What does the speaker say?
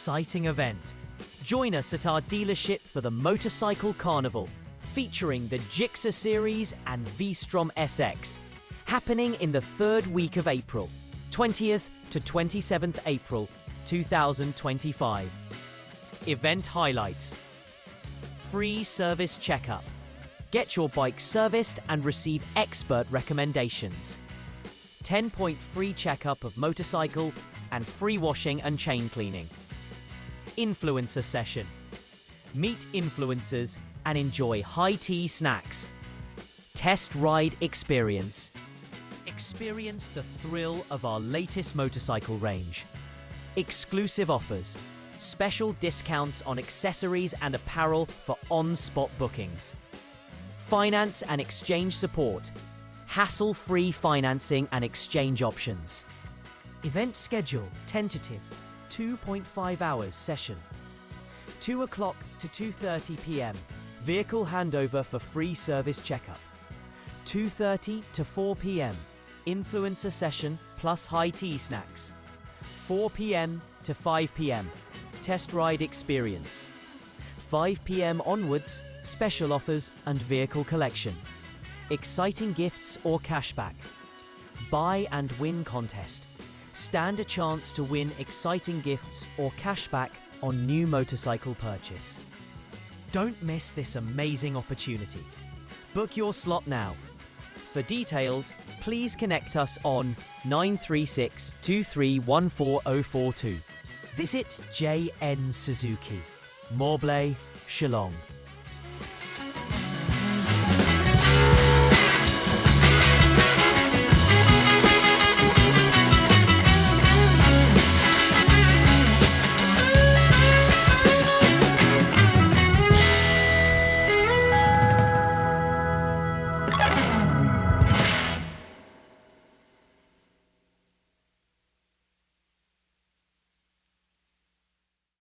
exciting event. Join us at our dealership for the Motorcycle Carnival, featuring the Gixxer Series and V-Strom SX, happening in the third week of April, 20th to 27th April 2025. Event highlights: free service checkup. Get your bike serviced and receive expert recommendations. 10-point free checkup of motorcycle and free washing and chain cleaning. Influencer session. Meet influencers and enjoy high tea snacks. Test ride experience. Experience the thrill of our latest motorcycle range. Exclusive offers. Special discounts on accessories and apparel for on-spot bookings. Finance and exchange support. Hassle-free financing and exchange options. Event schedule tentative 2.5 hours session. 2 o'clock to 2:30 p.m. Vehicle handover for free service checkup. 2:30 to 4 p.m. Influencer session plus high tea snacks. 4 p.m. to 5 p.m. Test ride experience. 5 p.m. onwards, special offers and vehicle collection. Exciting gifts or cashback. Buy and win contest. Stand a chance to win exciting gifts or cashback on new motorcycle purchase. Don't miss this amazing opportunity. Book your slot now. For details, please connect us on 936 2314042. Visit JN Suzuki, Mawblei, Shillong.